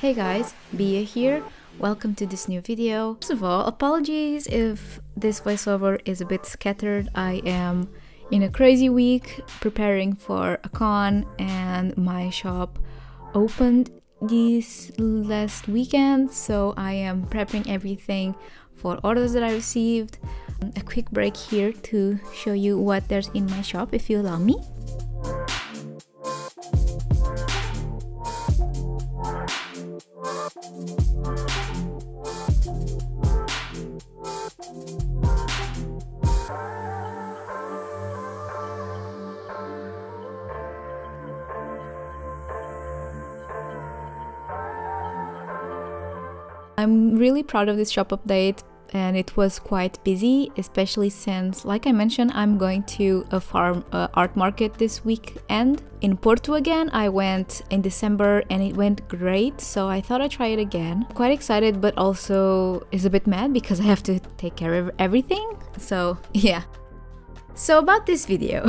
Hey guys, Bia here. Welcome to this new video. First of all, apologies if this voiceover is a bit scattered. I am in a crazy week preparing for a con and my shop opened this last weekend, so I am prepping everything for orders that I received. A quick break here to show you what there's in my shop, if you allow me. I'm really proud of this shop update, and it was quite busy, especially since, like I mentioned, I'm going to a farm art market this weekend in Porto again. I went in December and it went great, so I thought I'd try it again. Quite excited, but also is a bit mad because I have to take care of everything, so yeah. So about this video.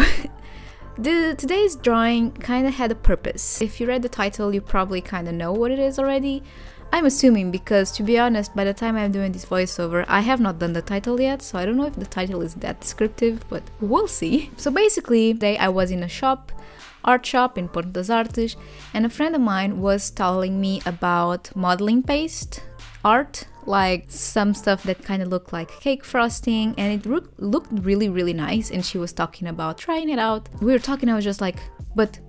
Today's drawing kind of had a purpose. If you read the title, you probably kind of know what it is already. I'm assuming, because to be honest, by the time I'm doing this voiceover, I have not done the title yet, so I don't know if the title is that descriptive, but we'll see. So basically, today I was in a shop, art shop in Porto das Artes, and a friend of mine was telling me about modeling paste art, like some stuff that kind of looked like cake frosting, and it looked really nice, and she was talking about trying it out. We were talking, I was just like, but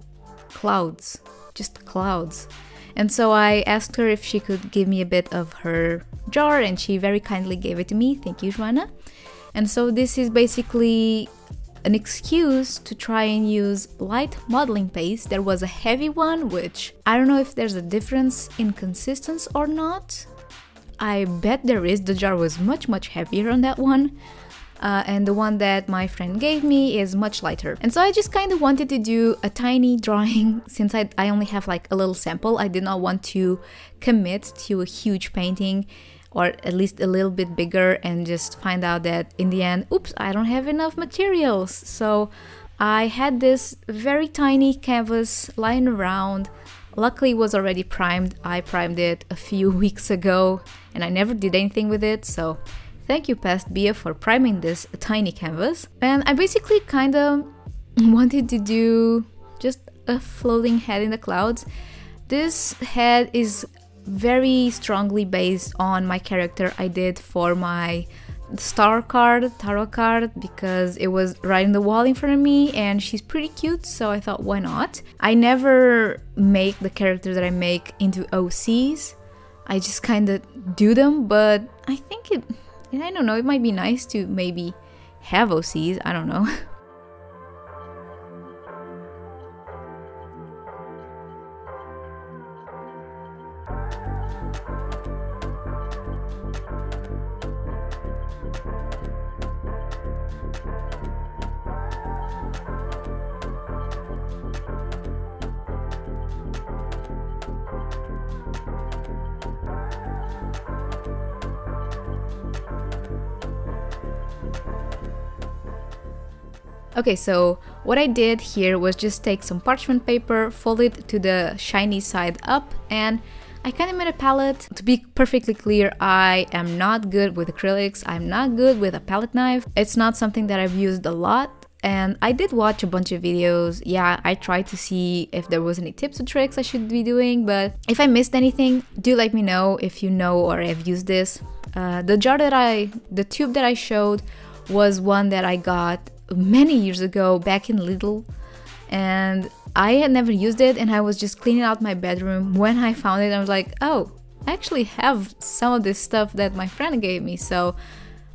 clouds, just clouds. And so I asked her if she could give me a bit of her jar, and she very kindly gave it to me. Thank you, Joanna. And so this is basically an excuse to try and use light modeling paste. There was a heavy one, which I don't know if there's a difference in consistency or not. I bet there is. The jar was much heavier on that one. And the one that my friend gave me is much lighter. And so I just kind of wanted to do a tiny drawing since I only have like a little sample. I did not want to commit to a huge painting, or at least a little bit bigger, and just find out that in the end, oops, I don't have enough materials. So I had this very tiny canvas lying around. Luckily it was already primed. I primed it a few weeks ago and I never did anything with it, so thank you, Past Bia, for priming this tiny canvas. And I basically kind of wanted to do just a floating head in the clouds. This head is very strongly based on my character I did for my tarot card, because it was right in the wall in front of me and she's pretty cute, so I thought, why not? I never make the characters that I make into OCs. I just kind of do them, but I think I don't know, it might be nice to maybe have OCs, I don't know. Okay, so what I did here was just take some parchment paper, fold it to the shiny side up, and I kind of made a palette. To be perfectly clear, I am not good with acrylics, I'm not good with a palette knife. It's not something that I've used a lot, and I did watch a bunch of videos. Yeah, I tried to see if there was any tips or tricks I should be doing, but if I missed anything, do let me know if you know or have used this. The tube that I showed was one that I got many years ago back in Lidl, and I had never used it, and I was just cleaning out my bedroom when I found it. I was like, oh, I actually have some of this stuff that my friend gave me, so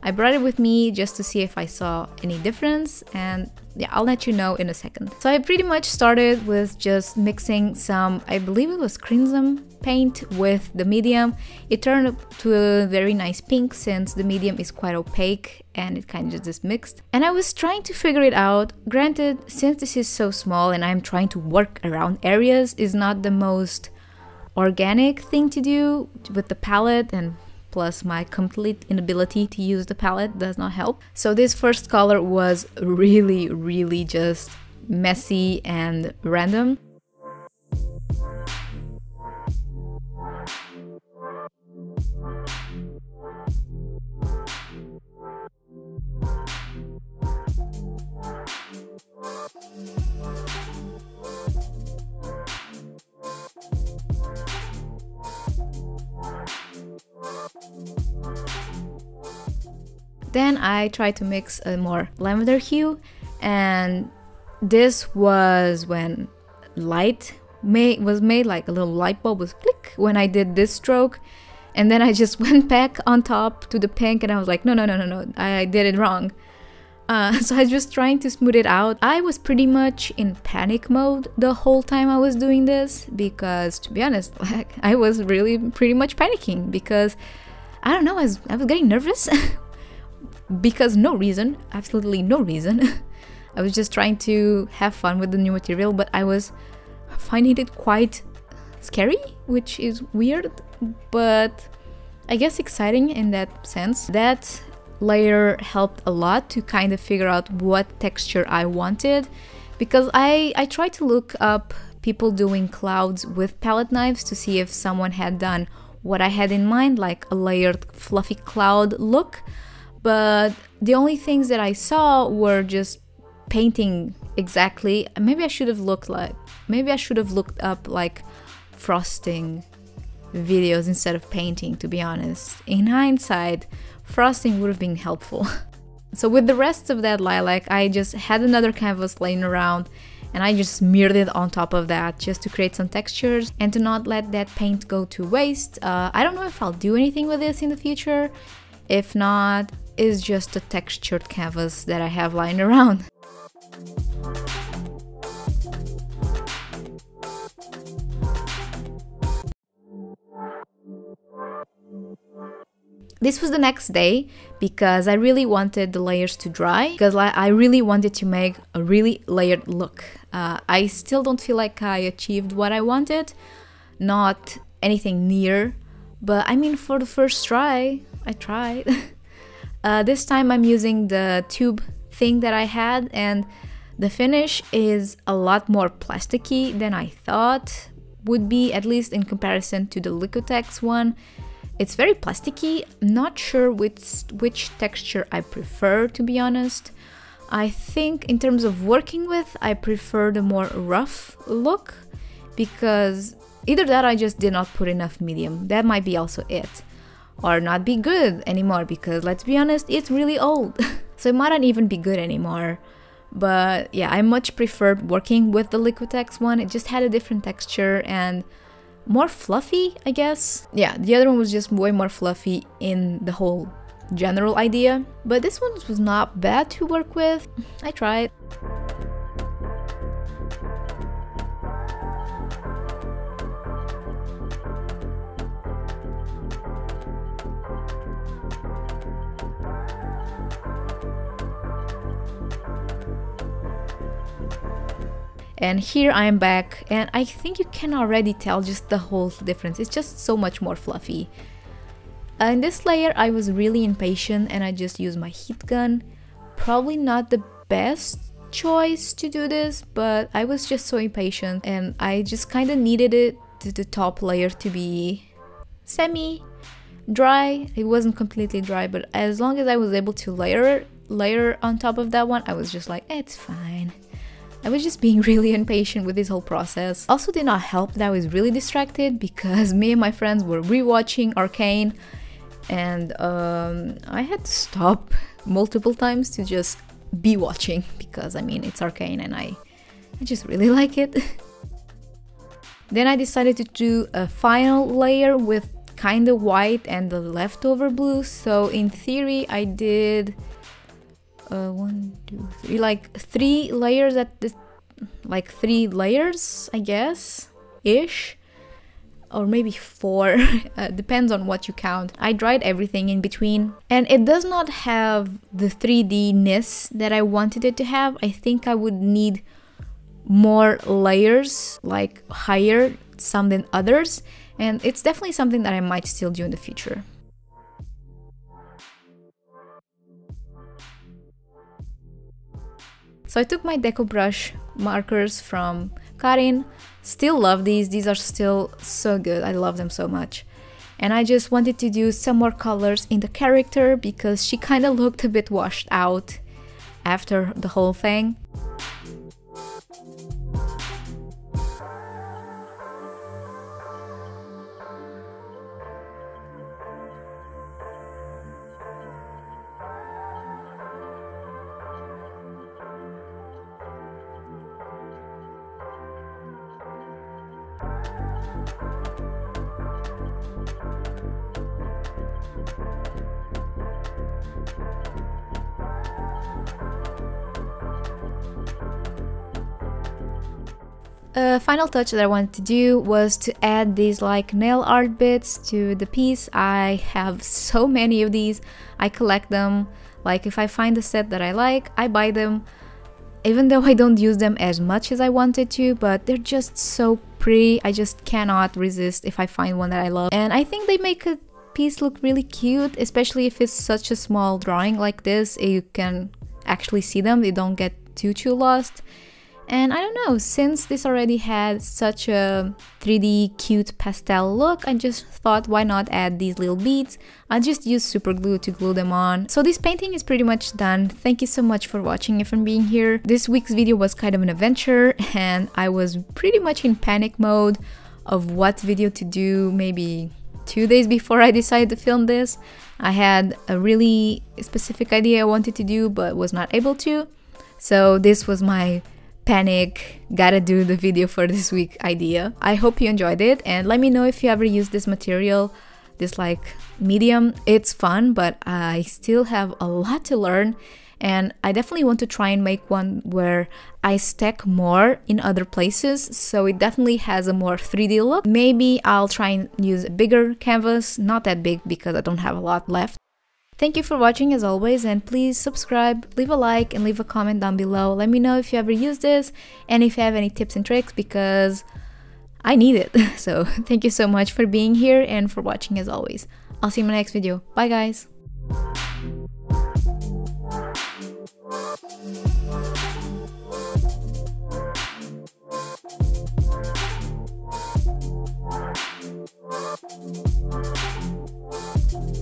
I brought it with me just to see if I saw any difference, and yeah, I'll let you know in a second. So I pretty much started with just mixing some, I believe it was crimson paint with the medium. It turned up to a very nice pink since the medium is quite opaque and it kind of just mixed. And I was trying to figure it out. Granted, since this is so small and I'm trying to work around areas, is not the most organic thing to do with the palette, and plus my complete inability to use the palette does not help. So this first color was really just messy and random. Then I tried to mix a more lavender hue, and this was when light was made, like a little light bulb was click when I did this stroke. And then I just went back on top to the pink, and I was like, no, I did it wrong. So I was just trying to smooth it out. I was pretty much in panic mode the whole time I was doing this, because to be honest, like, I was really pretty much panicking because I don't know, I was getting nervous because no reason, absolutely no reason. I was just trying to have fun with the new material, but I was finding it quite scary, which is weird, but I guess exciting in that sense. That layer helped a lot to kind of figure out what texture I wanted, because I tried to look up people doing clouds with palette knives to see if someone had done what I had in mind, like a layered fluffy cloud look, but the only things that I saw were just painting exactly. Maybe I should have looked up like frosting videos instead of painting, to be honest. In hindsight, frosting would have been helpful. So with the rest of that lilac, I just had another canvas laying around, and I just smeared it on top of that just to create some textures and to not let that paint go to waste. I don't know if I'll do anything with this in the future. If not, it's just a textured canvas that I have lying around. This was the next day because I really wanted the layers to dry, because I really wanted to make a really layered look. I still don't feel like I achieved what I wanted, not anything near, but I mean, for the first try, I tried. This time I'm using the tube thing that I had, and the finish is a lot more plasticky than I thought would be, at least in comparison to the Liquitex one. It's very plasticky. I'm not sure which texture I prefer, to be honest. I think in terms of working with, I prefer the more rough look, because either that I just did not put enough medium. That might be also it. Or not be good anymore, because let's be honest, it's really old. So it might not even be good anymore. But yeah, I much preferred working with the Liquitex one. It just had a different texture and more fluffy, I guess. Yeah, the other one was just way more fluffy in the whole general idea. But this one was not bad to work with. I tried. And here I am back, and I think you can already tell just the whole difference. It's just so much more fluffy. In this layer I was really impatient and I just used my heat gun. Probably not the best choice to do this, but I was just so impatient and I just kind of needed the top layer to be semi-dry. It wasn't completely dry, but as long as I was able to layer on top of that one, I was just like, it's fine. I was just being really impatient with this whole process. Also did not help that I was really distracted because me and my friends were rewatching Arcane, and I had to stop multiple times to just be watching, because I mean, it's Arcane and I just really like it. Then I decided to do a final layer with kind of white and the leftover blue. So in theory I did 1, 2, 3, like 3 layers at this, like 3 layers, I guess, ish, or maybe 4. Depends on what you count. I dried everything in between, and it does not have the 3D-ness that I wanted it to have. I think I would need more layers, like higher some than others, and it's definitely something that I might still do in the future. So I took my DecoBrush markers from Karin. Still love these. These are still so good. I love them so much. And I just wanted to do some more colors in the character because she kind of looked a bit washed out after the whole thing. A final touch that I wanted to do was to add these like nail art bits to the piece. I have so many of these. I collect them. Like if I find a set that I like, I buy them. Even though I don't use them as much as I wanted to, but they're just so pretty. I just cannot resist if I find one that I love. And I think they make a piece look really cute, especially if it's such a small drawing like this. You can actually see them, they don't get too lost. And I don't know, since this already had such a 3D cute pastel look, I just thought why not add these little beads. I just used super glue to glue them on. So this painting is pretty much done. Thank you so much for watching and for being here. This week's video was kind of an adventure and I was pretty much in panic mode of what video to do maybe 2 days before I decided to film this. I had a really specific idea I wanted to do but was not able to. So this was my panic, gotta do the video for this week idea. I hope you enjoyed it and let me know if you ever use this material, this like medium. It's fun, but I still have a lot to learn and I definitely want to try and make one where I stack more in other places, so it definitely has a more 3D look. Maybe I'll try and use a bigger canvas, not that big because I don't have a lot left. Thank you for watching as always, and please subscribe, leave a like and leave a comment down below. Let me know if you ever use this and if you have any tips and tricks because I need it. So thank you so much for being here and for watching as always. I'll see you in my next video. Bye guys!